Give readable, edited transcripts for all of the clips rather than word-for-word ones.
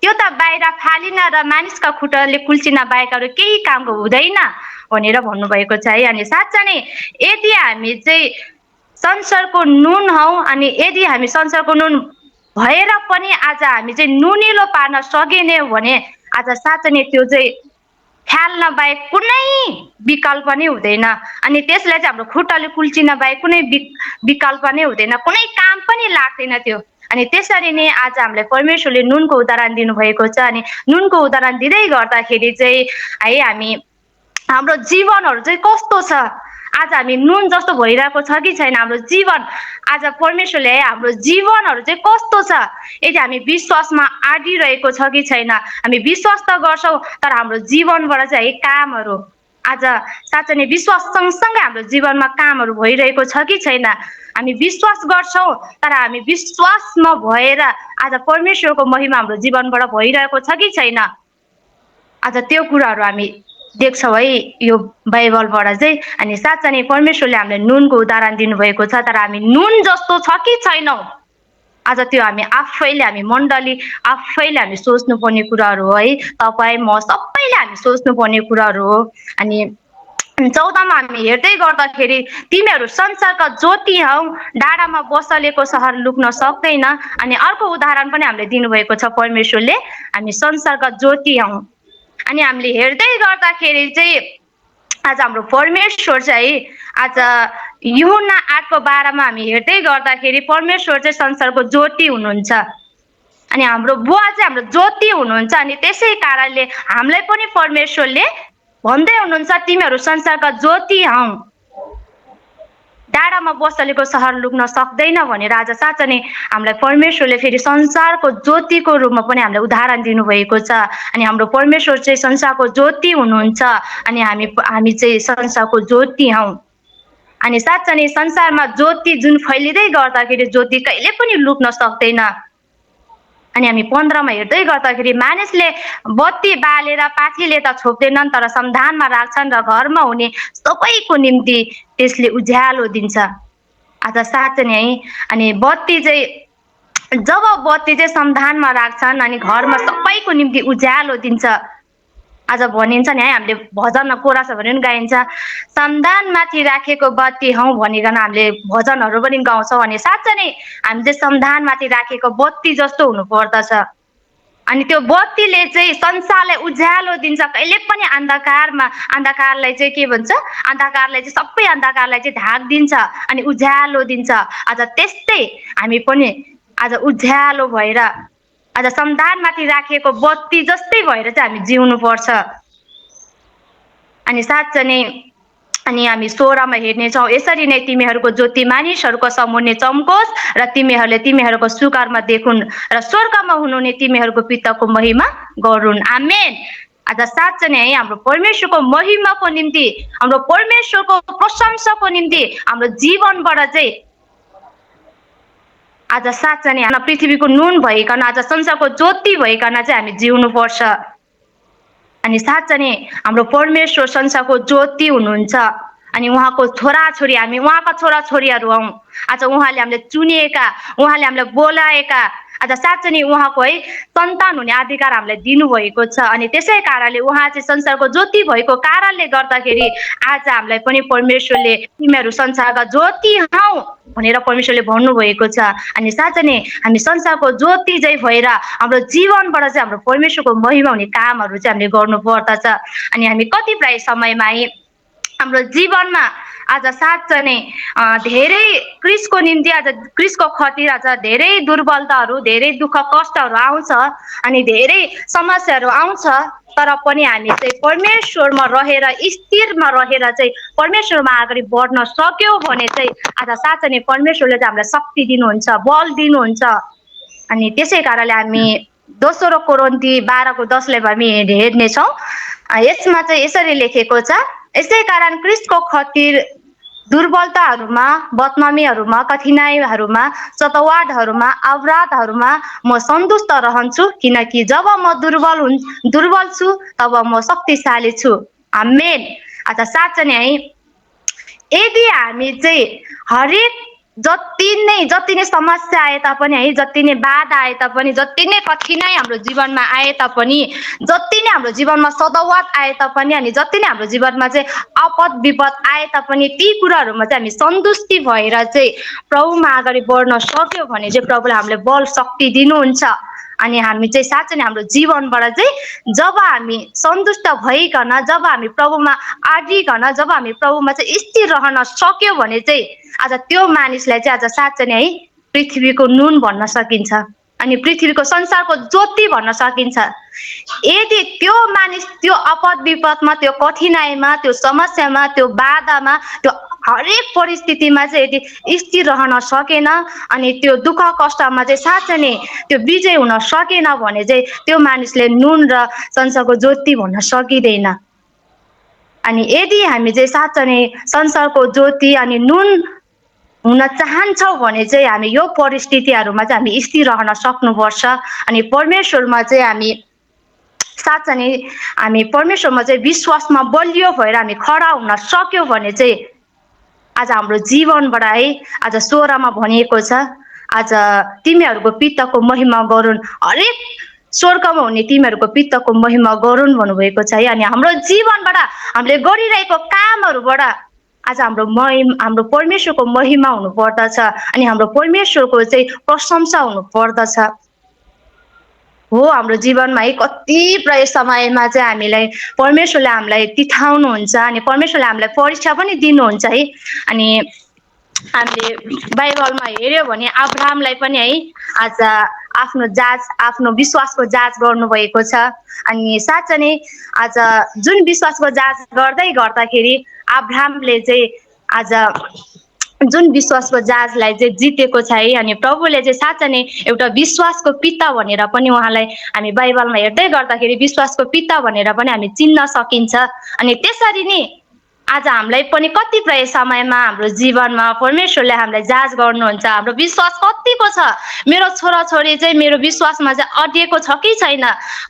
त्यो त बाहिर फालिन र मानिसका खुट्टाले कुल्चिन बाहेक अरू केही कामको हुँदैन भनेर भन्नुभएको छ है। अनि साँच्चै नै यदि हामी चाहिँ संसारको नुन हौ अनि यदि हामी संसारको नुन भएर पनि आज हामी चाहिँ नुनिलो पार्न सकेनौँ भने आज साँच्चै नै त्यो चाहिँ फ्याल्न बाहेक कुनै विकल्प नै हुँदैन। अनि त्यसलाई चाहिँ हाम्रो खुट्टाले कुल्चिन बाहेक कुनै विकल्प नै हुँदैन, कुनै काम पनि लाग्दैन त्यो। अनि त्यसरी नै आज हामीलाई परमेश्वरले नुनको उदाहरण दिनुभएको छ। अनि नुनको उदाहरण दिँदै गर्दाखेरि चाहिँ है हाम्रो जीवनहरू चाहिँ कस्तो छ, आज हामी नुन जस्तो भइरहेको छ कि छैन हाम्रो जीवन, आज परमेश्वरले हाम्रो जीवनहरू चाहिँ कस्तो छ, यदि हामी विश्वासमा आडिरहेको छ कि छैन। हामी विश्वास त गर्छौँ तर हाम्रो जीवनबाट चाहिँ है कामहरू आज साँच्चै नै विश्वास सँगसँगै हाम्रो जीवनमा कामहरू भइरहेको छ कि छैन। हामी विश्वास गर्छौँ तर हामी विश्वास नभएर आज परमेश्वरको महिमा हाम्रो जीवनबाट भइरहेको छ कि छैन, आज त्यो कुराहरू हामी देख्छौँ है यो बाइबलबाट चाहिँ। अनि साँच्चै नै परमेश्वरले हामीलाई नुनको उदाहरण दिनुभएको छ, तर हामी नुन जस्तो छ कि छैनौँ आज त्यो हामी आफैले, हामी मण्डली आफैले हामी सोच्नुपर्ने कुराहरू हो है। तपाईँ म सबैले हामी सोच्नुपर्ने कुराहरू हो। अनि 14 मा हामी हेर्दै गर्दाखेरि तिमीहरू संसारका ज्योति हौ, डाँडामा बसलेको सहर लुक्न सक्दैन। अनि अर्को उदाहरण पनि हामीले दिनुभएको छ परमेश्वरले, हामी संसारका ज्योति हौ। अनि हामीले हेर्दै गर्दाखेरि चाहिँ आज हाम्रो परमेश्वर चाहिँ आज यूहन्ना 8:12 मा हामी हेर्दै गर्दाखेरि परमेश्वर चाहिँ संसारको ज्योति हुनुहुन्छ अनि हाम्रो बुवा चाहिँ हाम्रो ज्योति हुनुहुन्छ। अनि त्यसै कारणले हामीलाई पनि परमेश्वरले भन्दै हुनुहुन्छ तिमीहरू संसारका ज्योति हौ, डाँडामा बसलेको सहर लुक्न सक्दैन भनेर आज साँच्चै नै हामीलाई परमेश्वरले फेरि संसारको ज्योतिको रूपमा पनि हामीलाई उदाहरण दिनुभएको छ। अनि हाम्रो परमेश्वर चाहिँ संसारको ज्योति हुनुहुन्छ अनि हामी चाहिँ संसारको ज्योति हौ। अनि साँच्चै नै संसारमा ज्योति जुन फैलिँदै गर्दाखेरि ज्योति कहिले पनि लुक्न सक्दैन। अनि हामी 15 मा हेर्दै गर्दाखेरि मानिसले बत्ती बालेर पाथीले त छोप्दैनन् तर समाधानमा राख्छन् र घरमा हुने सबैको निम्ति त्यसले उज्यालो दिन्छ। आज साँच्चै नै है, अनि बत्ती चाहिँ जब बत्ती चाहिँ समाधानमा राख्छन् अनि घरमा सबैको निम्ति उज्यालो दिन्छ। आज भनिन्छ नि है, हामीले भजनमा कोरासहरू पनि गाइन्छ, समाधानमाथि राखेको बत्ती हौ भनिकन हामीले भजनहरू पनि गाउँछौँ। अनि साँच्चै नै हामी चाहिँ समाधानमाथि राखेको बत्ती जस्तो हुनुपर्दछ। अनि त्यो बत्तीले चाहिँ संसारलाई उज्यालो दिन्छ, कहिले पनि अन्धकारलाई चाहिँ के भन्छ, अन्धकारलाई चाहिँ सबै अन्धकारलाई चाहिँ ढाकिदिन्छ अनि उज्यालो दिन्छ। आज त्यस्तै हामी पनि आज उज्यालो भएर आज समाधानमाथि राखेको बत्ती जस्तै भएर चाहिँ हामी जिउनु पर्छ। अनि साँच्चै नै अनि हामी 16 मा हेर्नेछौँ, यसरी नै तिमीहरूको ज्योति मानिसहरूको सम्मुखमा चम्कोस् र तिमीहरूले तिमीहरूको सुकर्म देखुन् र स्वर्गमा हुनुहुने तिमीहरूको पिताको महिमा गरून्। आमेन। आज साँच्चै नै है हाम्रो परमेश्वरको महिमाको निम्ति, हाम्रो परमेश्वरको प्रशंसाको निम्ति हाम्रो जीवनबाट चाहिँ आज साँच्चै नै पृथ्वीको नुन भइकन आज संसारको ज्योति भइकन चाहिँ हामी जिउनु पर्छ। अनि साँच्चै नै हाम्रो परमेश्वर संसारको ज्योति हुनुहुन्छ अनि उहाँको छोराछोरी, हामी उहाँका छोराछोरीहरू हौँ। आज उहाँले हामीले चुनिएका, उहाँले हामीलाई बोलाएका, आज साँच्चै नै उहाँको है सन्तान हुने अधिकार हामीलाई दिनुभएको छ। अनि त्यसै कारणले उहाँ चाहिँ संसारको ज्योति भएको कारणले गर्दाखेरि आज हामीलाई पनि परमेश्वरले तिमीहरू संसारका ज्योति हौ भनेर परमेश्वरले भन्नुभएको छ। अनि साँच्चै नै हामी संसारको ज्योति चाहिँ भएर हाम्रो जीवनबाट चाहिँ हाम्रो परमेश्वरको महिमा हुने कामहरू चाहिँ हामीले गर्नुपर्दछ। अनि हामी कतिपय समयमा हाम्रो जीवनमा आज साँच्चै नै धेरै क्रिसको निम्ति, आज क्रिसको खातिर आज धेरै दुर्बलताहरू, धेरै दुःख कष्टहरू आउँछ अनि धेरै समस्याहरू आउँछ, तर पनि हामी चाहिँ परमेश्वरमा रहेर, स्थिरमा रहेर चाहिँ परमेश्वरमा अगाडि बढ्न सक्यौँ भने चाहिँ आज साँच्चै नै परमेश्वरले चाहिँ हामीलाई शक्ति दिनुहुन्छ, बल दिनुहुन्छ। अनि त्यसै कारणले हामी 2 कोरिन्थी 12:10 हामी हेर्नेछौँ। यसमा चाहिँ यसरी लेखेको छ, यसै कारण क्रिस्टको खातिर दुर्बलताहरूमा, बदनामीहरूमा, कठिनाइहरूमा, सतावटहरूमा, अपराधहरूमा म सन्तुष्ट रहन्छु, किनकि जब म दुर्बल छु तब म शक्तिशाली छु। आमेन। आज साँच्चै नै है, यदि हामी चाहिँ हरेक जति नै समस्या आए तापनि है, जति नै बाधा आए तापनि, जति नै कठिनाइ हाम्रो जीवनमा आए तापनि, जति नै हाम्रो जीवनमा सदवात आए तापनि अनि जति नै हाम्रो जीवनमा चाहिँ आपद विपद आए तापनि ती कुराहरूमा चाहिँ हामी सन्तुष्टि भएर चाहिँ प्रभुमा अगाडि बढ्न सक्यौँ भने चाहिँ प्रभुले हामीलाई बल शक्ति दिनुहुन्छ। अनि हामी चाहिँ साँच्चै नै हाम्रो जीवनबाट चाहिँ जब हामी सन्तुष्ट भइकन, जब हामी प्रभुमा आडिकन, जब हामी प्रभुमा चाहिँ स्थिर रहन सक्यौँ भने चाहिँ आज त्यो मानिसलाई चाहिँ आज साँच्चै नै है पृथ्वीको नुन भन्न सकिन्छ अनि पृथ्वीको संसारको ज्योति भन्न सकिन्छ। यदि त्यो मानिस त्यो आपद विपदमा, त्यो कठिनाइमा, त्यो समस्यामा, त्यो बाधामा, त्यो हरेक परिस्थितिमा चाहिँ यदि स्थिर रहन सकेन अनि त्यो दुःख कष्टमा चाहिँ साँच्चै नै त्यो विजय हुन सकेन भने चाहिँ त्यो मानिसले नुन र संसारको ज्योति भन्न सकिँदैन। अनि यदि हामी चाहिँ साँच्चै नै संसारको ज्योति अनि नुन हुन चाहन्छौँ भने चाहिँ हामी यो परिस्थितिहरूमा चाहिँ हामी स्थिर रहन सक्नुपर्छ अनि परमेश्वरमा चाहिँ हामी साँच्चै नै हामी परमेश्वरमा चाहिँ विश्वासमा बलियो भएर हामी खडा हुन सक्यौँ भने चाहिँ आज हाम्रो जीवनबाट है आज 16 मा भनिएको छ, आज तिमीहरूको पिताको महिमा गरून्, हरेक स्वर्गमा हुने तिमीहरूको पिताको महिमा गरून् भन्नुभएको छ है। अनि हाम्रो जीवनबाट हामीले गरिरहेको कामहरूबाट आज हाम्रो परमेश्वरको महिमा हुनुपर्दछ अनि हाम्रो परमेश्वरको चाहिँ प्रशंसा हुनुपर्दछ। हो हाम्रो जीवनमा है कतिपय समयमा चाहिँ हामीलाई परमेश्वरले हामीलाई तिठाउनुहुन्छ अनि परमेश्वरले हामीलाई परीक्षा पनि दिनुहुन्छ है। अनि हामीले बाइबलमा हेर्यो भने अब्राहमलाई पनि है आज आफ्नो विश्वासको जाँच गर्नुभएको छ। अनि साँच्चै नै आज जुन विश्वासको जाँच गर्दाखेरि अब्राहमले चाहिँ आज जुन विश्वासको जाँचलाई चाहिँ जितेको छ है। अनि प्रभुले चाहिँ साँच्चै नै एउटा विश्वासको पिता भनेर पनि उहाँलाई हामी बाइबलमा हेर्दै गर्दाखेरि विश्वासको पिता भनेर पनि हामी चिन्न सकिन्छ। अनि त्यसरी नै आज हामीलाई पनि कतिपय समयमा हाम्रो जीवनमा परमेश्वरले हामीलाई जाँच गर्नुहुन्छ, हाम्रो विश्वास कतिको छ, मेरो छोराछोरी चाहिँ मेरो विश्वासमा चाहिँ अडिएको छ कि छैन,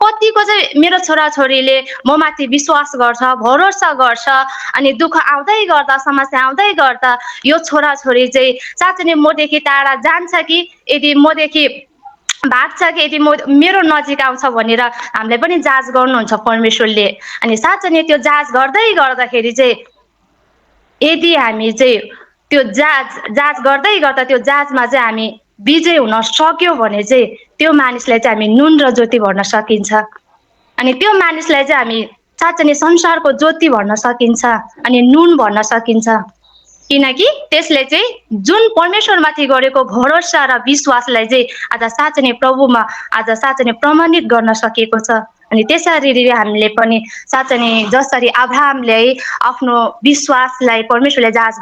कतिको चाहिँ मेरो छोराछोरीले म माथि विश्वास गर्छ, भरोसा गर्छ अनि दुःख आउँदै गर्दा, समस्या आउँदै गर्दा यो छोराछोरी चाहिँ साँच्चै नै मदेखि टाढा जान्छ कि यदि मदेखि भाग्छ कि यदि मेरो नजिक आउँछ भनेर हामीलाई पनि जाँच गर्नुहुन्छ परमेश्वरले। अनि साँच्चै नै त्यो जाँच गर्दाखेरि चाहिँ यदि हामी चाहिँ त्यो जाँच गर्दै गर्दा त्यो जाँचमा चाहिँ हामी विजय हुन सक्यौँ भने चाहिँ त्यो मानिसलाई चाहिँ हामी नुन र ज्योति भन्न सकिन्छ। अनि त्यो मानिसलाई चाहिँ हामी साँच्चै नै संसारको ज्योति भन्न सकिन्छ अनि नुन भन्न सकिन्छ, किनकि त्यसले चाहिँ जुन परमेश्वरमाथि गरेको भरोसा र विश्वासलाई चाहिँ आज साँच्चै नै प्रभुमा आज साँच्चै नै प्रमाणित गर्न सकेको छ। अनि त्यसरी हामीले पनि साँच्चै नै जसरी अब्राहमले आफ्नो विश्वासलाई परमेश्वरले जाँच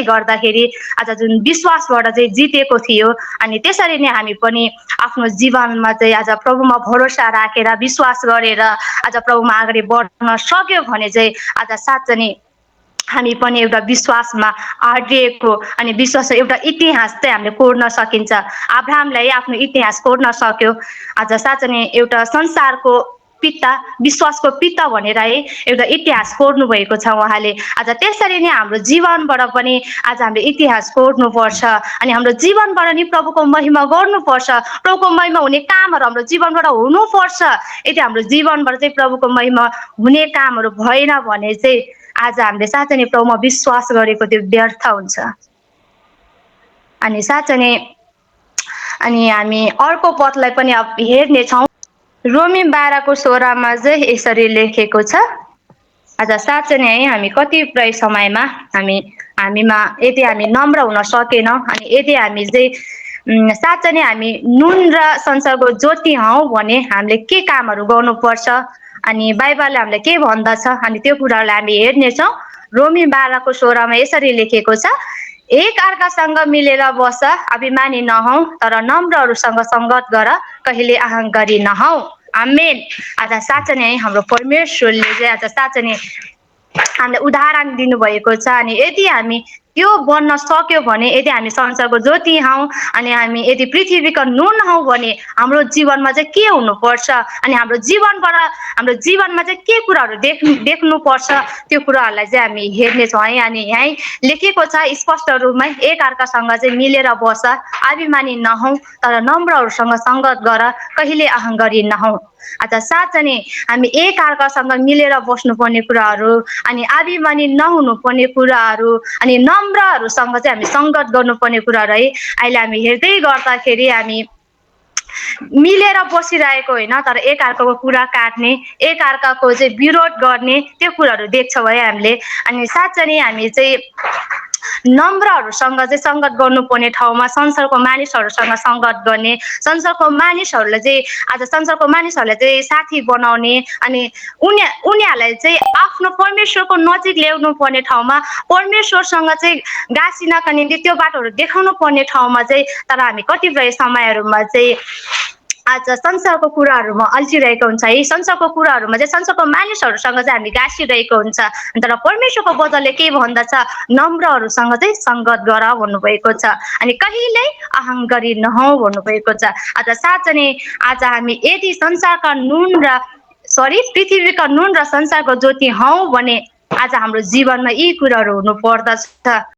गर्दाखेरि आज जुन विश्वासबाट चाहिँ जितेको थियो अनि त्यसरी नै हामी पनि आफ्नो जीवनमा चाहिँ आज प्रभुमा भरोसा राखेर विश्वास गरेर आज प्रभुमा अगाडि बढ्न सक्यो भने चाहिँ आज साँच्चै नै हामी पनि एउटा विश्वासमा अडिएको अनि विश्वास एउटा इतिहास चाहिँ हामीले कोर्न सकिन्छ। अब्राहमले आफ्नो इतिहास कोर्न सक्यो। आज साँच्चै नै एउटा संसारको पिता, विश्वासको पिता भनेर है एउटा इतिहास कोर्नु भएको छ उहाँले। आज त्यसरी नै हाम्रो जीवनबाट पनि आज हामीले इतिहास कोर्नुपर्छ अनि हाम्रो जीवनबाट नि प्रभुको महिमा गर्नुपर्छ, प्रभुको महिमा हुने कामहरू हाम्रो जीवनबाट हुनुपर्छ। यदि हाम्रो जीवनबाट चाहिँ प्रभुको महिमा हुने कामहरू भएन भने चाहिँ आज हामीले साँच्चै नै प्रभुमा विश्वास गरेको त्यो व्यर्थ हुन्छ। अनि साँच्चै नै अनि हामी अर्को पदलाई पनि अब हेर्नेछौँ। रोमी 12:16 मा चाहिँ यसरी लेखेको छ, आज साँच्चै नै है हामी कतिपय समयमा हामीमा यदि हामी नम्र हुन सकेनौँ अनि यदि हामी चाहिँ साँच्चै नै हामी नुन र संसारको ज्योति हौँ भने हामीले के कामहरू गर्नुपर्छ अनि बाइबलले हामीलाई के भन्दछ अनि त्यो कुरालाई हामी हेर्नेछौँ। रोमी 12:16 मा यसरी लेखेको छ, एक अर्कासँग मिलेर बस, अभिमानी नहौ तर नम्रहरूसँग सङ्गत गर, कहिले अहङ्कारी नहौ। आमेन। आज साँच्चै नै हाम्रो परमेश्वरले चाहिँ आज साँच्चै नै हामीलाई उदाहरण दिनुभएको छ अनि यदि हामी त्यो बन्न सक्यो भने यदि हामी संसारको ज्योति हौँ अनि हामी यदि पृथ्वीका नुन हौँ भने हाम्रो जीवनमा चाहिँ के हुनुपर्छ अनि हाम्रो जीवनमा चाहिँ के कुराहरू देख्नुपर्छ त्यो कुराहरूलाई चाहिँ हामी हेर्नेछौँ है। अनि यहीँ लेखेको छ स्पष्ट रूपमै एकअर्कासँग चाहिँ मिलेर बस, अभिमानी नहौँ तर नम्रहरूसँग सङ्गत गर, कहिले अहङ्कारी नहौँ। साँच्चै नै हामी एकअर्कासँग मिलेर बस्नुपर्ने कुराहरू अनि अभिमानी नहुनुपर्ने कुराहरू अनि नम्रहरूसँग चाहिँ हामी सङ्गत गर्नुपर्ने कुराहरू है अहिले हामी हेर्दै गर्दाखेरि हामी मिलेर बसिरहेको होइन तर एकअर्काको कुरा काट्ने, एकअर्काको चाहिँ विरोध गर्ने त्यो कुराहरू देख्छौँ है हामीले। अनि साँच्चै नै हामी चाहिँ नम्रहरूसँग चाहिँ सङ्गत गर्नुपर्ने ठाउँमा संसारको मानिसहरूसँग सङ्गत गर्ने, संसारको मानिसहरूलाई चाहिँ साथी बनाउने अनि उनीहरूलाई चाहिँ आफ्नो परमेश्वरको नजिक ल्याउनु पर्ने ठाउँमा परमेश्वरसँग चाहिँ गाँसिनका निम्ति त्यो बाटोहरू देखाउनु पर्ने ठाउँमा चाहिँ तर हामी कतिपय समयहरूमा चाहिँ संसारको कुराहरूमा अल्झिरहेको हुन्छ है। संसारको कुराहरूमा चाहिँ संसारको मानिसहरूसँग चाहिँ हामी गाँसिरहेको हुन्छ तर परमेश्वरको वचनले के भन्दछ, नम्रहरूसँग चाहिँ सङ्गत गर भन्नुभएको छ अनि कहिल्यै अहङ्कारी नहौ भन्नुभएको छ। साँच्चै नै आज हामी यदि पृथ्वीका नुन र संसारको ज्योति हौँ भने आज हाम्रो जीवनमा यी कुराहरू हुनु पर्दछ।